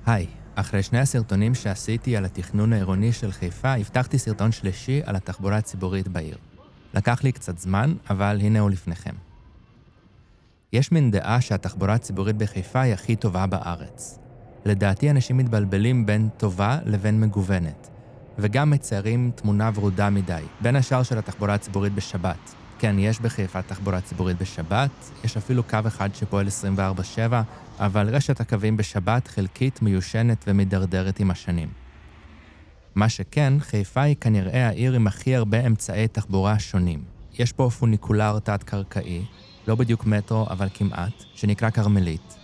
היי, אחרי שני הסרטונים שעשיתי על התכנון העירוני של חיפה, הבטחתי סרטון שלישי על התחבורה הציבורית בעיר. לקח לי קצת זמן, אבל הנה הוא לפניכם. יש מין דעה שהתחבורה הציבורית בחיפה היא הכי טובה בארץ. לדעתי אנשים מתבלבלים בין טובה לבין מגוונת, וגם מציירים תמונה ורודה מדי, בין השאר של התחבורה הציבורית בשבת. כן, יש בחיפה תחבורה ציבורית בשבת, יש אפילו קו אחד שפועל 24/7, אבל רשת הקווים בשבת חלקית מיושנת ומדרדרת עם השנים. מה שכן, חיפה היא כנראה העיר עם הכי הרבה אמצעי תחבורה שונים. יש פה פוניקולר תת-קרקעי, לא בדיוק מטרו, אבל כמעט, שנקרא קרמלית.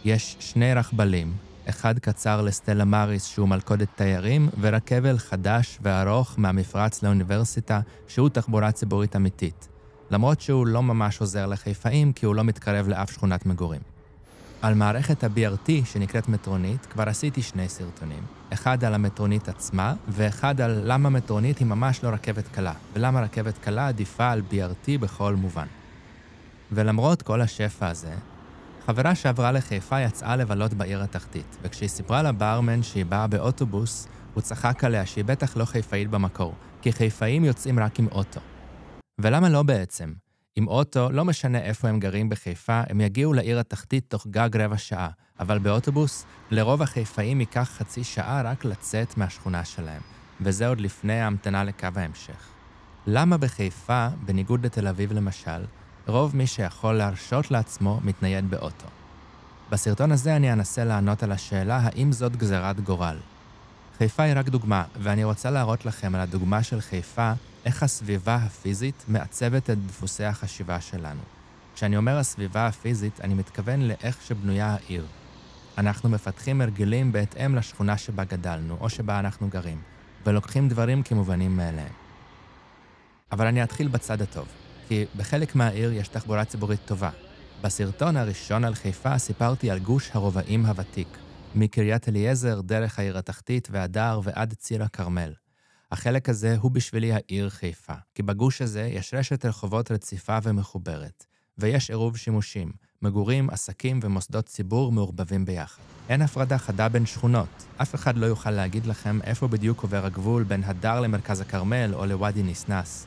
יש שני רכבלים, אחד קצר לסטלה מריס שהוא מלכודת תיירים, ורכבל חדש וארוך מהמפרץ לאוניברסיטה שהוא תחבורה ציבורית אמיתית. למרות שהוא לא ממש עוזר לחיפאים כי הוא לא מתקרב לאף שכונת מגורים. על מערכת ה-BRT שנקראת מטרונית כבר עשיתי שני סרטונים. אחד על המטרונית עצמה, ואחד על למה מטרונית היא ממש לא רכבת קלה, ולמה רכבת קלה עדיפה על BRT בכל מובן. ולמרות כל השפע הזה, חברה שעברה לחיפה יצאה לבלות בעיר התחתית, וכשהיא סיפרה לברמן שהיא באה באוטובוס, הוא צחק עליה שהיא בטח לא חיפאית במקור, כי חיפאים יוצאים רק עם אוטו. ולמה לא בעצם? עם אוטו, לא משנה איפה הם גרים בחיפה, הם יגיעו לעיר התחתית תוך גג רבע שעה, אבל באוטובוס, לרוב החיפאים ייקח חצי שעה רק לצאת מהשכונה שלהם, וזה עוד לפני ההמתנה לקו ההמשך. למה בחיפה, בניגוד לתל אביב למשל, רוב מי שיכול להרשות לעצמו מתנייד באוטו? בסרטון הזה אני אנסה לענות על השאלה האם זאת גזרת גורל. חיפה היא רק דוגמה, ואני רוצה להראות לכם על הדוגמה של חיפה, איך הסביבה הפיזית מעצבת את דפוסי החשיבה שלנו. כשאני אומר הסביבה הפיזית, אני מתכוון לאיך שבנויה העיר. אנחנו מפתחים הרגלים בהתאם לשכונה שבה גדלנו, או שבה אנחנו גרים, ולוקחים דברים כמובנים מאליהם. אבל אני אתחיל בצד הטוב, כי בחלק מהעיר יש תחבורה ציבורית טובה. בסרטון הראשון על חיפה סיפרתי על גוש הרובעים הוותיק, מקריית אליעזר, דרך העיר התחתית והדר ועד ציר הכרמל. החלק הזה הוא בשבילי העיר חיפה, כי בגוש הזה יש רשת רחובות רציפה ומחוברת, ויש עירוב שימושים, מגורים, עסקים ומוסדות ציבור מעורבבים ביחד. אין הפרדה חדה בין שכונות, אף אחד לא יוכל להגיד לכם איפה בדיוק עובר הגבול בין הדר למרכז הכרמל או לוואדי ניסנס.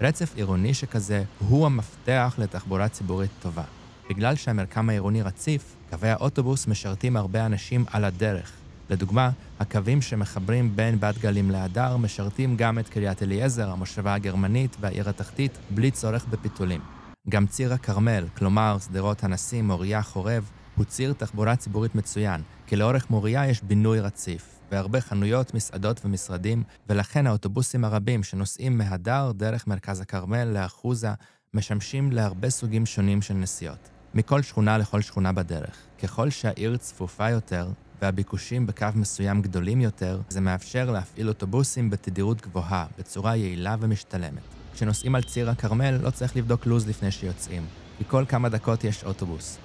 רצף עירוני שכזה הוא המפתח לתחבורה ציבורית טובה. בגלל שהמרקם העירוני רציף, קווי האוטובוס משרתים הרבה אנשים על הדרך. לדוגמה, הקווים שמחברים בין בת גלים להדר משרתים גם את קריית אליעזר, המושבה הגרמנית והעיר התחתית, בלי צורך בפיתולים. גם ציר הכרמל, כלומר שדרות הנשיא, מוריה, חורב, הוא ציר תחבורה ציבורית מצוין, כי לאורך מוריה יש בינוי רציף, והרבה חנויות, מסעדות ומשרדים, ולכן האוטובוסים הרבים שנוסעים מהדר דרך מרכז הכרמל לאחוזה, משמשים להרבה סוגים שונים של נסיעות. מכל שכונה לכל שכונה בדרך. ככל שהעיר צפופה יותר, והביקושים בקו מסוים גדולים יותר, זה מאפשר להפעיל אוטובוסים בתדירות גבוהה, בצורה יעילה ומשתלמת. כשנוסעים על ציר הכרמל לא צריך לבדוק לוז לפני שיוצאים, כי כל כמה דקות יש אוטובוס.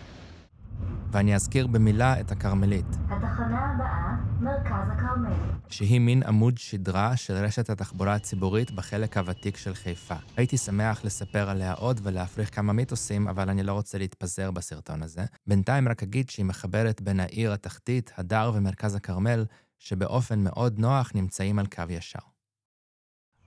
ואני אזכיר במילה את הכרמלית. התחנה הבאה, מרכז הכרמל. שהיא מין עמוד שדרה של רשת התחבורה הציבורית בחלק הוותיק של חיפה. הייתי שמח לספר עליה עוד ולהפריך כמה מיתוסים, אבל אני לא רוצה להתפזר בסרטון הזה. בינתיים רק אגיד שהיא מחברת בין העיר התחתית, הדר ומרכז הכרמל, שבאופן מאוד נוח נמצאים על קו ישר.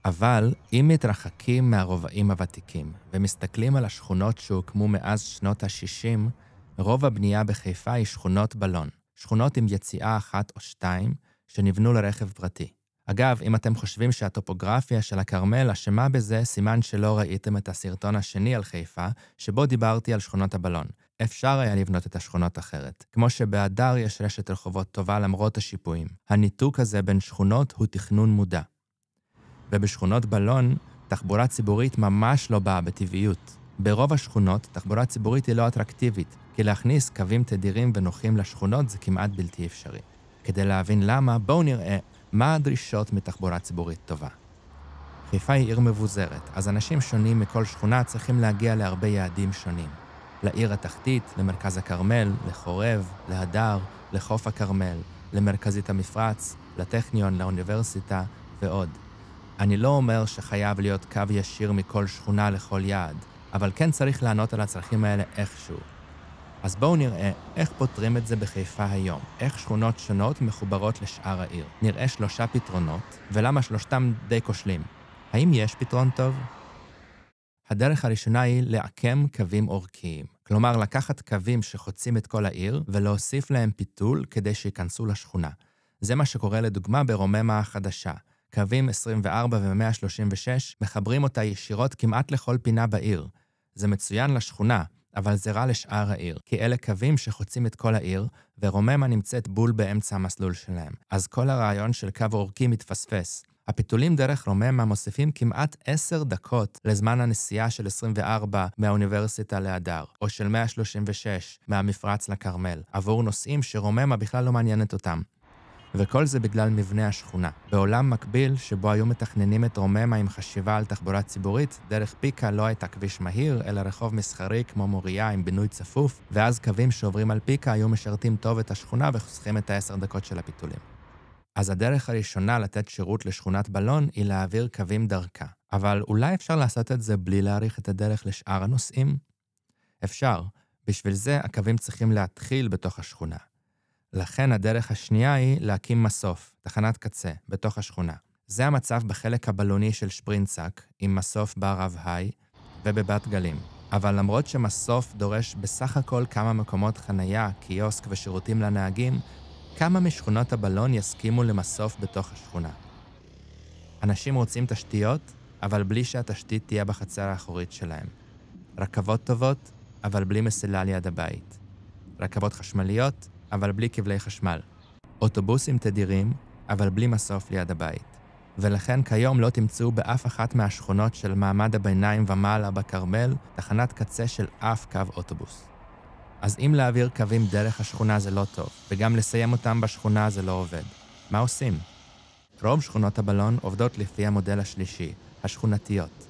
אבל אם מתרחקים מהרובעים הוותיקים ומסתכלים על השכונות שהוקמו מאז שנות ה-60, רוב הבנייה בחיפה היא שכונות בלון, שכונות עם יציאה אחת או שתיים שנבנו לרכב פרטי. אגב, אם אתם חושבים שהטופוגרפיה של הכרמל אשמה בזה, סימן שלא ראיתם את הסרטון השני על חיפה, שבו דיברתי על שכונות הבלון. אפשר היה לבנות את השכונות אחרת. כמו שבהדר יש רשת רחובות טובה למרות השיפועים. הניתוק הזה בין שכונות הוא תכנון מודע. ובשכונות בלון, תחבורה ציבורית ממש לא באה בטבעיות. ברוב השכונות, תחבורה ציבורית היא לא אטרקטיבית, כי להכניס קווים תדירים ונוחים לשכונות זה כמעט בלתי אפשרי. כדי להבין למה, בואו נראה מה הדרישות מתחבורה ציבורית טובה. חיפה היא עיר מבוזרת, אז אנשים שונים מכל שכונה צריכים להגיע להרבה יעדים שונים. לעיר התחתית, למרכז הכרמל, לחורב, להדר, לחוף הכרמל, למרכזית המפרץ, לטכניון, לאוניברסיטה ועוד. אני לא אומר שחייב להיות קו ישיר מכל שכונה לכל יעד, אבל כן צריך לענות על הצרכים האלה איכשהו. אז בואו נראה איך פותרים את זה בחיפה היום, איך שכונות שונות מחוברות לשאר העיר. נראה 3 פתרונות, ולמה 3 די כושלים. האם יש פתרון טוב? הדרך הראשונה היא לעקם קווים אורכיים. כלומר, לקחת קווים שחוצים את כל העיר, ולהוסיף להם פיתול כדי שיכנסו לשכונה. זה מה שקורה לדוגמה ברוממה החדשה. קווים 24 ו-136 מחברים אותה ישירות כמעט לכל פינה בעיר. זה מצוין לשכונה, אבל זה רע לשאר העיר, כי אלה קווים שחוצים את כל העיר, ורוממה נמצאת בול באמצע המסלול שלהם. אז כל הרעיון של קו אורכי מתפספס. הפיתולים דרך רוממה מוסיפים כמעט 10 דקות לזמן הנסיעה של 24 מהאוניברסיטה להדר, או של 136 מהמפרץ לכרמל, עבור נוסעים שרוממה בכלל לא מעניינת אותם. וכל זה בגלל מבנה השכונה. בעולם מקביל, שבו היו מתכננים את רוממה עם חשיבה על תחבורה ציבורית, דרך פיקה לא הייתה כביש מהיר, אלא רחוב מסחרי כמו מוריה עם בינוי צפוף, ואז קווים שעוברים על פיקה היו משרתים טוב את השכונה וחוסכים את 10 דקות של הפיתולים. אז הדרך הראשונה לתת שירות לשכונת בלון היא להעביר קווים דרכה. אבל אולי אפשר לעשות את זה בלי להאריך את הדרך לשאר הנוסעים? אפשר. בשביל זה הקווים צריכים להתחיל בתוך השכונה. לכן הדרך השנייה היא להקים מסוף, תחנת קצה, בתוך השכונה. זה המצב בחלק הבלוני של שפרינצק, עם מסוף בערב היי ובבת גלים. אבל למרות שמסוף דורש בסך הכל כמה מקומות חנייה, קיוסק ושירותים לנהגים, כמה משכונות הבלון יסכימו למסוף בתוך השכונה. אנשים רוצים תשתיות, אבל בלי שהתשתית תהיה בחצר האחורית שלהם. רכבות טובות, אבל בלי מסילה ליד הבית. רכבות חשמליות, אבל בלי כבלי חשמל. אוטובוסים תדירים, אבל בלי מסוף ליד הבית. ולכן כיום לא תמצאו באף אחת מהשכונות של מעמד הביניים ומעלה בכרמל תחנת קצה של אף קו אוטובוס. אז אם להעביר קווים דרך השכונה זה לא טוב, וגם לסיים אותם בשכונה זה לא עובד. מה עושים? רוב שכונות הבלון עובדות לפי המודל השלישי, השכונתיות.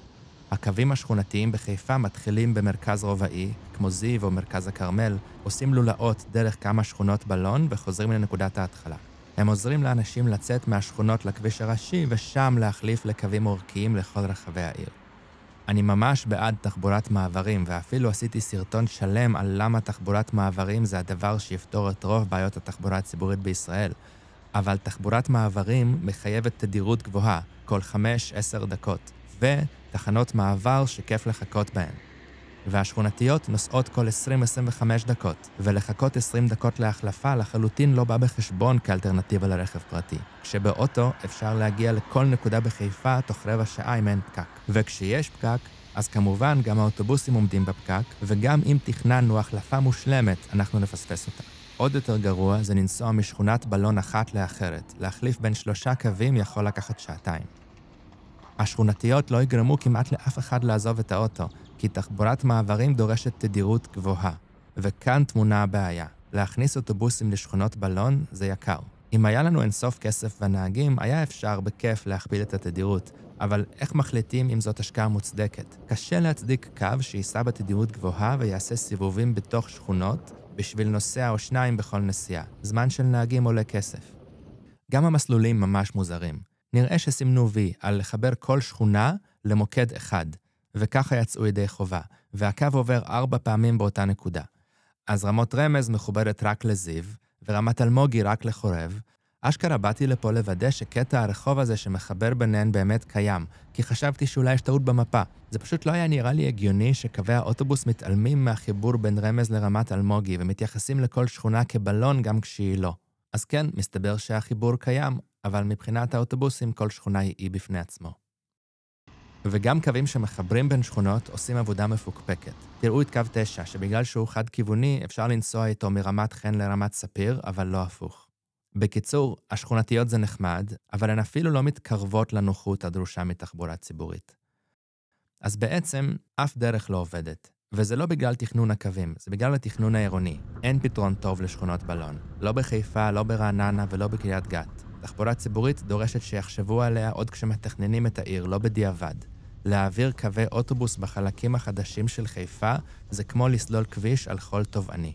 הקווים השכונתיים בחיפה מתחילים במרכז רובעי, כמו זיו או מרכז הכרמל, עושים לולאות דרך כמה שכונות בלון וחוזרים לנקודת ההתחלה. הם עוזרים לאנשים לצאת מהשכונות לכביש הראשי ושם להחליף לקווים אורכיים לכל רחבי העיר. אני ממש בעד תחבורת מעברים, ואפילו עשיתי סרטון שלם על למה תחבורת מעברים זה הדבר שיפתור את רוב בעיות התחבורה הציבורית בישראל. אבל תחבורת מעברים מחייבת תדירות גבוהה, כל 5-10 דקות, ותחנות מעבר שכיף לחכות בהן. והשכונתיות נוסעות כל 20-25 דקות, ולחכות 20 דקות להחלפה לחלוטין לא בא בחשבון כאלטרנטיבה לרכב פרטי. כשבאוטו אפשר להגיע לכל נקודה בחיפה תוך רבע שעה אם אין פקק. וכשיש פקק, אז כמובן גם האוטובוסים עומדים בפקק, וגם אם תכננו החלפה מושלמת, אנחנו נפספס אותה. עוד יותר גרוע זה לנסוע משכונת בלון אחת לאחרת. להחליף בין 3 קווים יכול לקחת 2 שעות. השכונתיות לא יגרמו כמעט לאף אחד לעזוב את האוטו, כי תחבורת מעברים דורשת תדירות גבוהה. וכאן תמונה הבעיה. להכניס אוטובוסים לשכונות בלון זה יקר. אם היה לנו אינסוף כסף ונהגים, היה אפשר בכיף להכפיל את התדירות. אבל איך מחליטים אם זאת השקעה מוצדקת? קשה להצדיק קו שייסע בתדירות גבוהה ויעשה סיבובים בתוך שכונות בשביל נוסע או 2 בכל נסיעה. זמן של נהגים עולה כסף. גם המסלולים ממש מוזרים. נראה שסימנו וי על לחבר כל שכונה למוקד אחד. וככה יצאו ידי חובה, והקו עובר 4 פעמים באותה נקודה. אז רמות רמז מחוברת רק לזיו, ורמת אלמוגי רק לחורב. אשכרה באתי לפה לוודא שקטע הרחוב הזה שמחבר ביניהן באמת קיים, כי חשבתי שאולי יש טעות במפה. זה פשוט לא היה נראה לי הגיוני שקווי האוטובוס מתעלמים מהחיבור בין רמז לרמת אלמוגי, ומתייחסים לכל שכונה כבלון גם כשהיא לא. אז כן, מסתבר שהחיבור קיים, אבל מבחינת האוטובוסים כל שכונה היא בפני עצמו. וגם קווים שמחברים בין שכונות עושים עבודה מפוקפקת. תראו את קו 9, שבגלל שהוא חד-כיווני אפשר לנסוע איתו מרמת חן לרמת ספיר, אבל לא הפוך. בקיצור, השכונתיות זה נחמד, אבל הן אפילו לא מתקרבות לנוחות הדרושה מתחבורה ציבורית. אז בעצם אף דרך לא עובדת. וזה לא בגלל תכנון הקווים, זה בגלל התכנון העירוני. אין פתרון טוב לשכונות בלון. לא בחיפה, לא ברעננה ולא בקריית גת. תחבורה ציבורית דורשת שיחשבו עליה עוד כשמתכננים את העיר, לא בדיעבד. להעביר קווי אוטובוס בחלקים החדשים של חיפה זה כמו לסלול כביש על חול תובעני.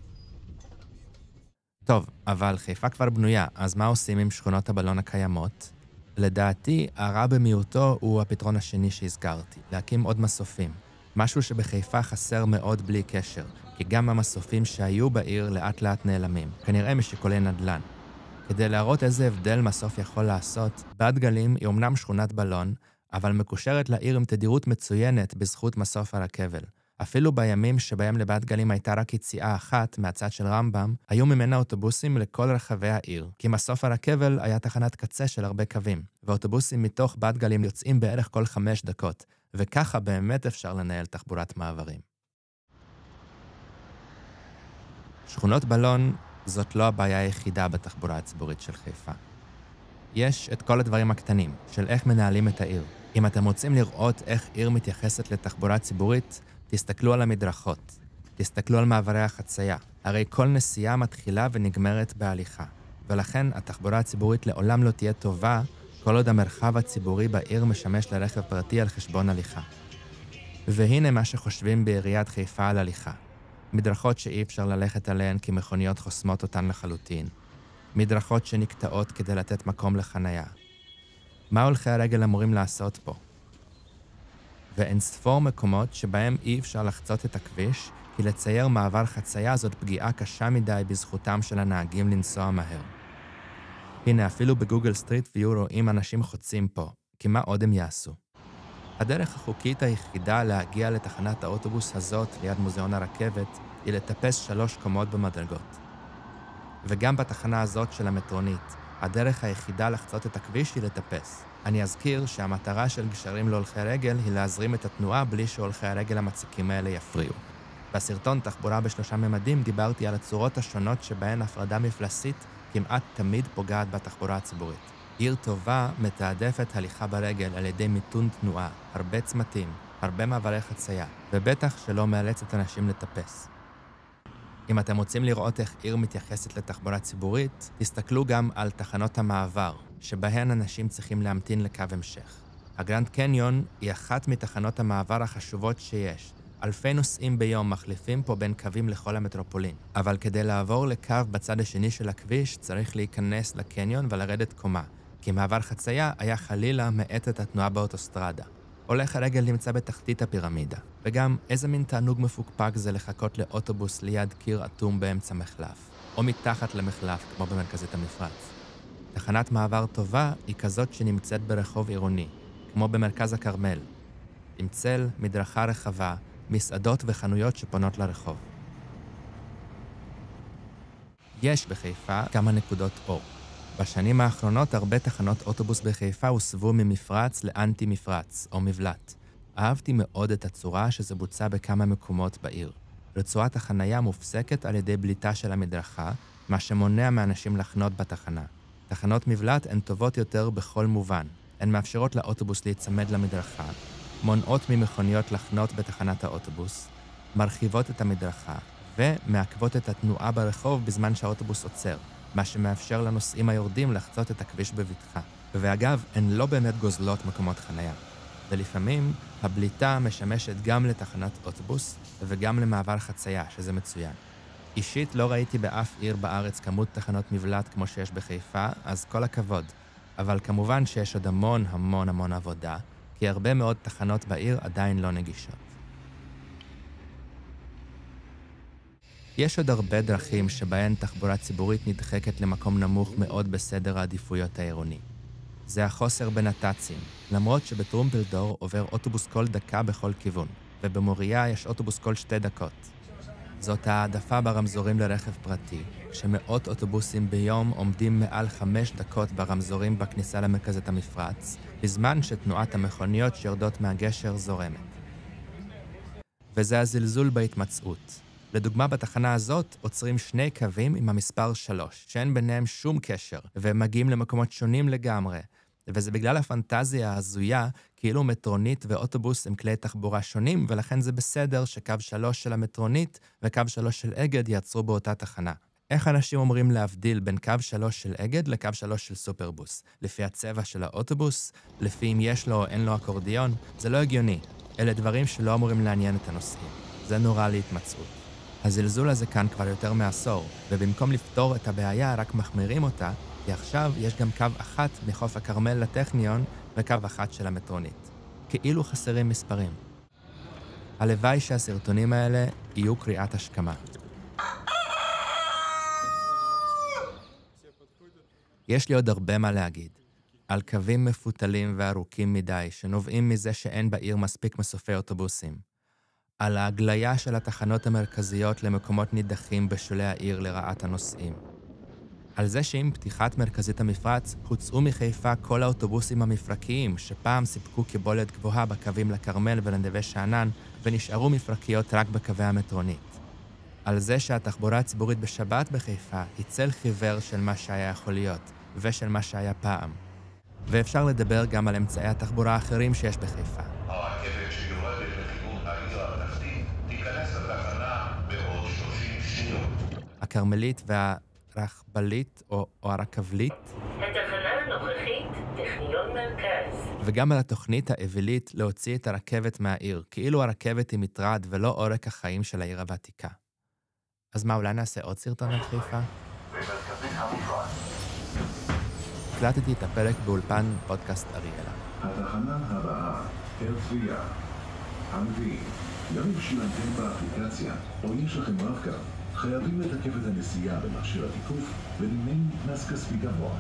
טוב, אבל חיפה כבר בנויה, אז מה עושים עם שכונות הבלון הקיימות? לדעתי, הרע במיעוטו הוא הפתרון השני שהזכרתי, להקים עוד מסופים. משהו שבחיפה חסר מאוד בלי קשר, כי גם המסופים שהיו בעיר לאט לאט נעלמים, כנראה משיקולי נדל"ן. כדי להראות איזה הבדל מסוף יכול לעשות, בת גלים היא אומנם שכונת בלון, אבל מקושרת לעיר עם תדירות מצוינת בזכות מסוף הרכבל. אפילו בימים שבהם לבת גלים הייתה רק יציאה אחת מהצד של רמב"ם, היו ממנה אוטובוסים לכל רחבי העיר, כי מסוף הרכבל היה תחנת קצה של הרבה קווים, ואוטובוסים מתוך בת גלים יוצאים בערך כל 5 דקות, וככה באמת אפשר לנהל תחבורת מעברים. שכונות בלון זאת לא הבעיה היחידה בתחבורה הציבורית של חיפה. יש את כל הדברים הקטנים של איך מנהלים את העיר. אם אתם רוצים לראות איך עיר מתייחסת לתחבורה ציבורית, תסתכלו על המדרכות, תסתכלו על מעברי החצייה. הרי כל נסיעה מתחילה ונגמרת בהליכה, ולכן התחבורה הציבורית לעולם לא תהיה טובה כל עוד המרחב הציבורי בעיר משמש לרכב פרטי על חשבון הליכה. והנה מה שחושבים בעיריית חיפה על הליכה. מדרכות שאי אפשר ללכת עליהן כי מכוניות חוסמות אותן לחלוטין. מדרכות שנקטעות כדי לתת מקום לחנייה. מה הולכי הרגל אמורים לעשות פה? ואין ספור מקומות שבהם אי אפשר לחצות את הכביש, כי לצייר מעבר חצייה זאת פגיעה קשה מדי בזכותם של הנהגים לנסוע מהר. הנה, אפילו בגוגל סטריט ויו רואים אנשים חוצים פה, כי מה עוד הם יעשו? הדרך החוקית היחידה להגיע לתחנת האוטובוס הזאת ליד מוזיאון הרכבת היא לטפס 3 קומות במדרגות. וגם בתחנה הזאת של המטרונית, הדרך היחידה לחצות את הכביש היא לטפס. אני אזכיר שהמטרה של גשרים להולכי רגל היא להזרים את התנועה בלי שהולכי הרגל המציקים האלה יפריעו. בסרטון תחבורה ב3 ממדים דיברתי על הצורות השונות שבהן הפרדה מפלסית כמעט תמיד פוגעת בתחבורה הציבורית. עיר טובה מתעדפת הליכה ברגל על ידי מיתון תנועה, הרבה צמתים, הרבה מעברי חצייה, ובטח שלא מאלצת אנשים לטפס. אם אתם רוצים לראות איך עיר מתייחסת לתחבורה ציבורית, תסתכלו גם על תחנות המעבר, שבהן אנשים צריכים להמתין לקו המשך. הגרנד קניון היא אחת מתחנות המעבר החשובות שיש. אלפי נוסעים ביום מחליפים פה בין קווים לכל המטרופולין. אבל כדי לעבור לקו בצד השני של הכביש, צריך להיכנס לקניון ולרדת קומה, כי מעבר חצייה היה חלילה מאט את התנועה באוטוסטרדה. הולך הרגל נמצא בתחתית הפירמידה, וגם איזה מין תענוג מפוקפק זה לחכות לאוטובוס ליד קיר אטום באמצע מחלף, או מתחת למחלף כמו במרכזית המפרץ. תחנת מעבר טובה היא כזאת שנמצאת ברחוב עירוני, כמו במרכז הכרמל, עם צל, מדרכה רחבה, מסעדות וחנויות שפונות לרחוב. יש בחיפה כמה נקודות אור. בשנים האחרונות הרבה תחנות אוטובוס בחיפה הוסבו ממפרץ לאנטי מפרץ, או מבלט. אהבתי מאוד את הצורה שזה בוצע בכמה מקומות בעיר. רצועת החנייה מופסקת על ידי בליטה של המדרכה, מה שמונע מאנשים לחנות בתחנה. תחנות מבלט הן טובות יותר בכל מובן. הן מאפשרות לאוטובוס להיצמד למדרכה, מונעות ממכוניות לחנות בתחנת האוטובוס, מרחיבות את המדרכה, ומעכבות את התנועה ברחוב בזמן שהאוטובוס עוצר, מה שמאפשר לנוסעים היורדים לחצות את הכביש בבטחה. ואגב, הן לא באמת גוזלות מקומות חנייה. ולפעמים הבליטה משמשת גם לתחנת אוטובוס וגם למעבר חצייה, שזה מצוין. אישית לא ראיתי באף עיר בארץ כמות תחנות מבלט כמו שיש בחיפה, אז כל הכבוד. אבל כמובן שיש עוד המון עבודה, כי הרבה מאוד תחנות בעיר עדיין לא נגישות. יש עוד הרבה דרכים שבהן תחבורה ציבורית נדחקת למקום נמוך מאוד בסדר העדיפויות העירוני. זה החוסר בנת"צים, למרות שבטרומפלדור עובר אוטובוס כל דקה בכל כיוון, ובמוריה יש אוטובוס כל 2 דקות. זאת העדפה ברמזורים לרכב פרטי, שמאות אוטובוסים ביום עומדים מעל 5 דקות ברמזורים בכניסה למרכזת המפרץ, בזמן שתנועת המכוניות שיורדות מהגשר זורמת. וזה הזלזול בהתמצאות. לדוגמה, בתחנה הזאת עוצרים 2 קווים עם המספר 3, שאין ביניהם שום קשר, והם מגיעים למקומות שונים לגמרי. וזה בגלל הפנטזיה ההזויה, כאילו מטרונית ואוטובוס הם כלי תחבורה שונים, ולכן זה בסדר שקו 3 של המטרונית וקו 3 של אגד יעצרו באותה תחנה. איך אנשים אומרים להבדיל בין קו 3 של אגד לקו 3 של סופרבוס? לפי הצבע של האוטובוס? לפי אם יש לו או אין לו אקורדיון? זה לא הגיוני. אלה דברים שלא אמורים לעניין את הנוסעים. זה נורא להתמצאות. הזלזול הזה כאן כבר יותר מעשור, ובמקום לפתור את הבעיה רק מחמירים אותה, כי עכשיו יש גם קו 1 מחוף הכרמל לטכניון וקו 1 של המטרונית. כאילו חסרים מספרים. הלוואי שהסרטונים האלה יהיו קריאת השכמה. יש לי עוד הרבה מה להגיד. על קווים מפותלים וארוכים מדי שנובעים מזה שאין בעיר מספיק מסופי אוטובוסים. על ההגליה של התחנות המרכזיות למקומות נידחים בשולי העיר לרעת הנוסעים. על זה שעם פתיחת מרכזית המפרץ הוצאו מחיפה כל האוטובוסים המפרקיים שפעם סיפקו קיבולת גבוהה בקווים לכרמל ולנווה שאנן ונשארו מפרקיות רק בקווי המטרונית. על זה שהתחבורה הציבורית בשבת בחיפה היא צל חיוור של מה שהיה יכול להיות ושל מה שהיה פעם. ואפשר לדבר גם על אמצעי התחבורה האחרים שיש בחיפה. הרכבת שיורדת לכיוון העיר הממלכתית תיכנס לתחנה בעוד 30 שניות. הכרמלית והרכבלית או הרכבלית. התחנה הנוכחית, טכניון מרכז. וגם על התוכנית האווילית להוציא את הרכבת מהעיר, כאילו הרכבת היא מטרד ולא עורק החיים של העיר הוותיקה. אז מה, אולי נעשה עוד סרטון על חיפה? במרכזית המפרץ. הקלטתי את הפרק באולפן פודקאסט אריאלה. התחנה הבאה, הרצליה. המבין, גם אם שילמתם באפליקציה או יש לכם רב-קו, חייבים לתקף את הנסיעה במכשיר התיקוף ולממן קנס כספי גבוה.